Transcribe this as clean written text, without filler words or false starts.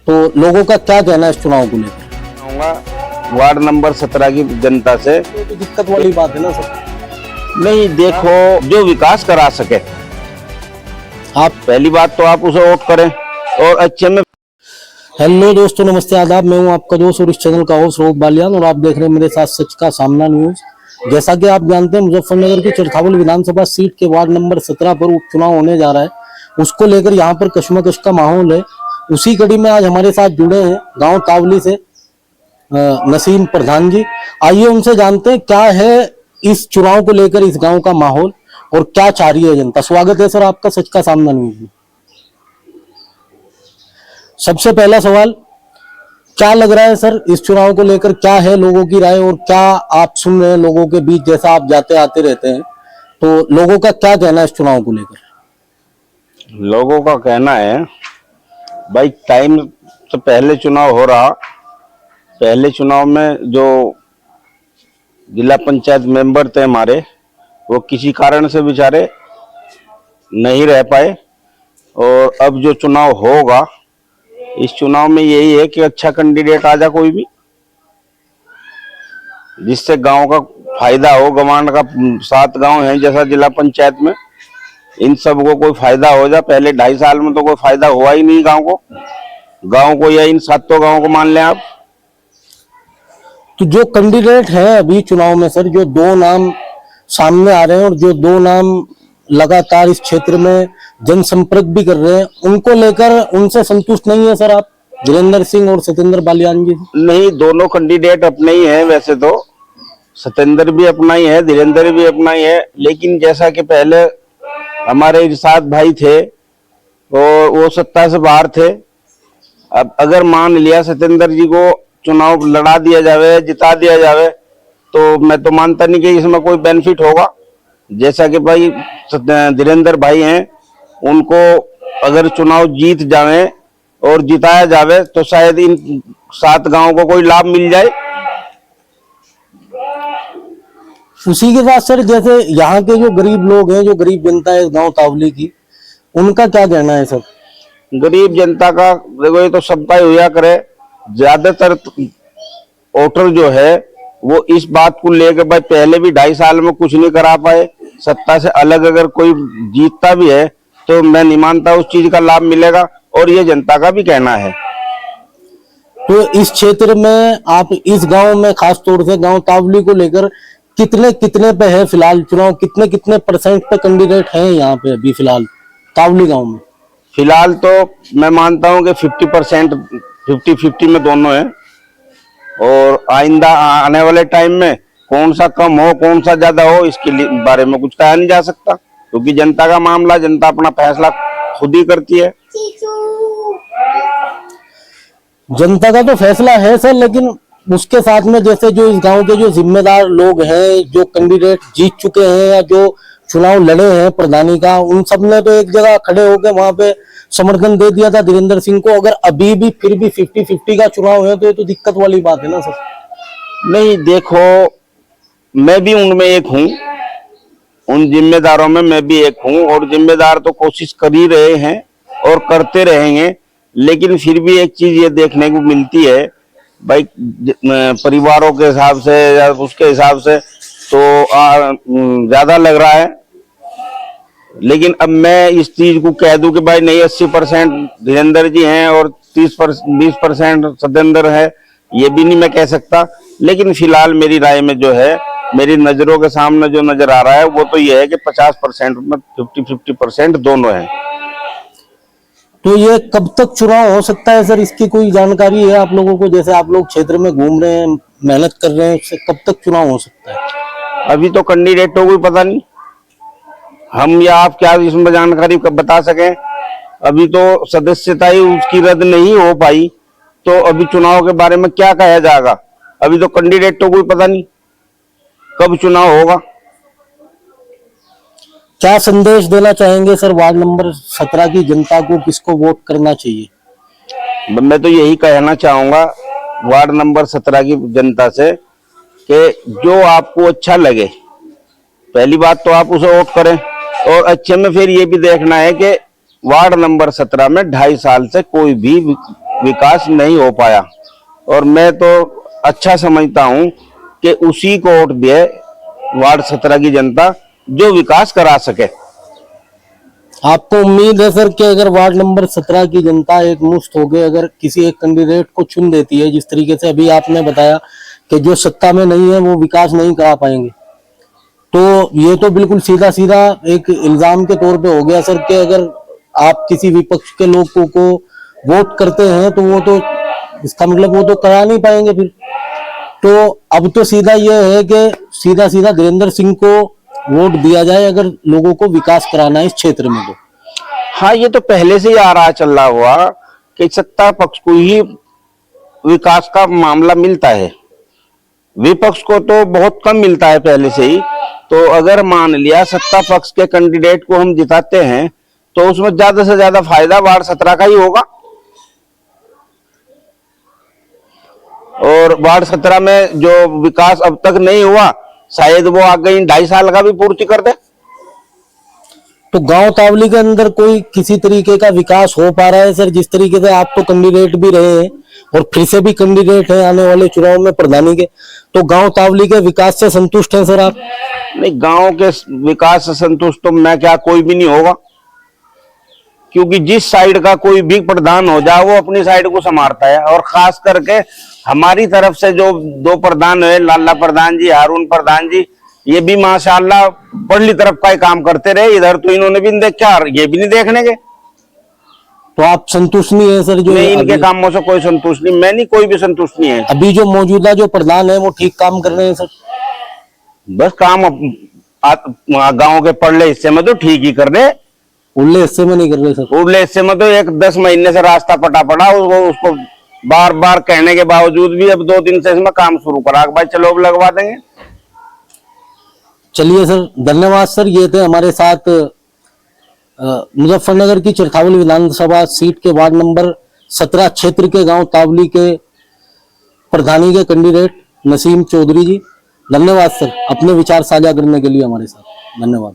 तो लोगों का क्या कहना है इस चुनाव को लेकर? वार्ड नंबर 17 की जनता से तो दिक्कत वाली बात है ना सर। नहीं, देखो जो विकास करा सके, आप पहली बात तो आप उसे वोट करें और अच्छे में। हेलो दोस्तों, नमस्ते, आदाब। मैं हूं आपका दोस्त और इस चैनल का होस्ट रोहित बालियान और आप देख रहे हैं मेरे साथ सच का सामना न्यूज। जैसा कि आप जानते हैं, मुजफ्फरनगर की चरखावल विधानसभा सीट के वार्ड नंबर 17 पर उपचुनाव होने जा रहा है। उसको लेकर यहाँ पर कशमकश का माहौल है। उसी कड़ी में आज हमारे साथ जुड़े हैं गाँव तावली से नसीम प्रधान जी। आइए उनसे जानते हैं क्या है इस चुनाव को लेकर इस गाँव का माहौल और क्या चाह रही है जनता। स्वागत है सर आपका सच का सामना न्यूज में। सबसे पहला सवाल, क्या लग रहा है सर इस चुनाव को लेकर, क्या है लोगों की राय और क्या आप सुन रहे हैं लोगों के बीच, जैसा आप जाते आते रहते हैं, तो लोगों का क्या कहना है इस चुनाव को लेकर? लोगों का कहना है भाई, टाइम से पहले चुनाव हो रहा, पहले चुनाव में जो जिला पंचायत मेंबर थे हमारे, वो किसी कारण से बेचारे नहीं रह पाए। और अब जो चुनाव होगा, इस चुनाव में यही है कि अच्छा कैंडिडेट आ जा कोई भी, जिससे गांव का फायदा हो। गवांड का 7 गांव है जैसा जिला पंचायत में, इन सब को कोई फायदा हो जा। पहले 2.5 साल में तो कोई फायदा हुआ ही नहीं गांव को या इन 7 गांव को मान लें आप। तो जो कैंडिडेट है अभी चुनाव में सर, जो 2 नाम सामने आ रहे हैं और जो 2 नाम लगातार इस क्षेत्र में जनसंपर्क भी कर रहे हैं, उनको लेकर उनसे संतुष्ट नहीं है सर आप, धीरेन्द्र सिंह और सत्येंद्र बालियान जी? नहीं, दोनों कैंडिडेट अपने ही हैं। वैसे तो सत्येंद्र भी अपना ही है, धीरेन्द्र भी अपना ही है, लेकिन जैसा कि पहले हमारे इरशाद भाई थे और वो सत्ता से बाहर थे। अब अगर मान लिया सत्येंद्र जी को चुनाव लड़ा दिया जावे, जिता दिया जावे, तो मैं तो मानता नहीं कि इसमें कोई बेनिफिट होगा। जैसा कि भाई धीरेन्द्र भाई हैं, उनको अगर चुनाव जीत जावे और जिताया जावे तो शायद इन 7 गांवों को कोई लाभ मिल जाए। उसी के साथ सर, जैसे यहाँ के जो गरीब लोग हैं, जो गरीब जनता है गांव तावली की, उनका क्या कहना है सर? गरीब जनता का देखो, ये तो सबका ही हुआ करे। ज्यादातर वोटर जो है वो इस बात को लेकर, भाई पहले भी 2.5 साल में कुछ नहीं करा पाए, सत्ता से अलग अगर कोई जीतता भी है तो मैं नहीं मानता उस चीज का लाभ मिलेगा, और ये जनता का भी कहना है। तो इस क्षेत्र में आप इस गांव में खास तौर से गांव तावली को लेकर कितने पे है फिलहाल चुनाव, कितने परसेंट पे कैंडिडेट हैं यहाँ पे अभी फिलहाल तावली गांव में? फिलहाल तो मैं मानता हूँ कि 50% 50-50 में दोनों हैं। और आइंदा आने वाले टाइम में कौन सा कम हो कौन सा ज्यादा हो, इसके बारे में कुछ कहा नहीं जा सकता, क्योंकि जनता का मामला, जनता अपना फैसला खुद ही करती है। जनता का तो फैसला है सर, लेकिन उसके साथ में जैसे जो इस गांव के जो जिम्मेदार लोग हैं, जो कैंडिडेट जीत चुके हैं या जो चुनाव लड़े हैं प्रधानी का, उन सब ने तो एक जगह खड़े होकर वहां पे समर्थन दे दिया था धीरेन्द्र सिंह को। अगर अभी भी फिर भी 50-50 का चुनाव है तो ये तो दिक्कत वाली बात है ना सर। नहीं, देखो, मैं भी उनमें एक हूँ, उन जिम्मेदारों में मैं भी एक हूँ, और जिम्मेदार तो कोशिश कर ही रहे हैं और करते रहेंगे। लेकिन फिर भी एक चीज ये देखने को मिलती है भाई, परिवारों के हिसाब से या उसके हिसाब से तो ज्यादा लग रहा है। लेकिन अब मैं इस चीज को कह दूं कि भाई नहीं, 80% धीरेन्द्र जी हैं और 20% सत्येंद्र है, ये भी नहीं मैं कह सकता। लेकिन फिलहाल मेरी राय में जो है, मेरी नजरों के सामने जो नजर आ रहा है वो तो ये है कि 50% में 50-50% दोनों हैं। तो ये कब तक चुनाव हो सकता है सर, इसकी कोई जानकारी है आप लोगों को? जैसे आप लोग क्षेत्र में घूम रहे हैं, मेहनत कर रहे हैं, इससे कब तक चुनाव हो सकता है? अभी तो कैंडिडेटों को पता नहीं, हम या आप क्या इसमें जानकारी बता सकें। अभी तो सदस्यता ही उसकी रद्द नहीं हो पाई, तो अभी चुनाव के बारे में क्या कहा जाएगा? अभी तो कैंडिडेटों को पता नहीं कब चुनाव होगा। क्या संदेश देना चाहेंगे सर वार्ड नंबर 17 की जनता को, किसको वोट करना चाहिए? मैं तो यही कहना चाहूंगा वार्ड नंबर 17 की जनता से कि जो आपको अच्छा लगे, पहली बात तो आप उसे वोट करें, और अच्छे में फिर ये भी देखना है कि वार्ड नंबर 17 में 2.5 साल से कोई भी विकास नहीं हो पाया। और मैं तो अच्छा समझता हूं कि उसी को वोट दे वार्ड 17 की जनता जो विकास करा सके। आपको उम्मीद है सर कि अगर वार्ड नंबर 17 की जनता एक मुश्त होकर अगर किसी एक कैंडिडेट को चुन देती है, जिस तरीके से अभी आपने बताया कि जो सत्ता में नहीं है वो विकास नहीं करा पाएंगे, तो ये तो बिल्कुल सीधा सीधा एक इल्जाम के तौर पे हो गया सर कि अगर आप किसी विपक्ष के लोगों को वोट करते हैं तो वो तो इसका मतलब वो तो करा नहीं पाएंगे फिर। तो अब तो सीधा ये है कि सीधा सीधा धीरेन्द्र सिंह को वोट दिया जाए अगर लोगों को विकास कराना है इस क्षेत्र में। तो हाँ, ये तो पहले से ही आ रहा चल रहा हुआ कि सत्ता पक्ष को ही विकास का मामला मिलता है, विपक्ष को तो बहुत कम मिलता है पहले से ही। तो अगर मान लिया सत्ता पक्ष के कैंडिडेट को हम जिताते हैं तो उसमें ज्यादा से ज्यादा फायदा वार्ड 17 का ही होगा। और वार्ड 17 में जो विकास अब तक नहीं हुआ, शायद वो आगे इन 2.5 साल का भी पूर्ति कर दे। तो गांव तावली के अंदर कोई किसी तरीके का विकास हो पा रहा है सर? जिस तरीके से आप तो कैंडिडेट भी रहे हैं और फिर से भी कैंडिडेट हैं आने वाले चुनाव में प्रधानी के, तो गांव तावली के विकास से संतुष्ट हैं सर आप? नहीं, गांव के विकास से संतुष्ट तो मैं क्या, कोई भी नहीं होगा, क्योंकि जिस साइड का कोई भी प्रधान हो जाए वो अपनी साइड को संभालता है। और खास करके हमारी तरफ से जो 2 प्रधान है, लाला प्रधान जी, हारून प्रधान जी, ये भी माशाल्लाह पढ़ली तरफ का ही काम करते रहे। इधर तो इन्होंने भी नहीं देखा, ये भी नहीं देखने के। तो आप संतुष्ट नहीं है सर? जो नहीं, इनके कामों से कोई संतुष्ट नहीं, मैं नहीं, कोई भी संतुष्ट नहीं है। अभी जो मौजूदा जो प्रधान है वो ठीक काम कर रहे हैं सर? बस काम गांव के पड़ले हिस्से में तो ठीक ही कर रहे, उरले हिस्से में नहीं कर रहे सर। उरले हिस्से में तो 10 महीने से रास्ता पटा पड़ा, उसको बार बार कहने के बावजूद भी अब 2 दिन से इसमें काम शुरू करा, भाई चलो अब लगवा देंगे। चलिए सर, धन्यवाद सर। ये थे हमारे साथ मुजफ्फरनगर की चरथावली विधानसभा सीट के वार्ड नंबर 17 क्षेत्र के गांव तावली के प्रधानी के कैंडिडेट नसीम चौधरी जी। धन्यवाद सर अपने विचार साझा करने के लिए हमारे साथ। धन्यवाद।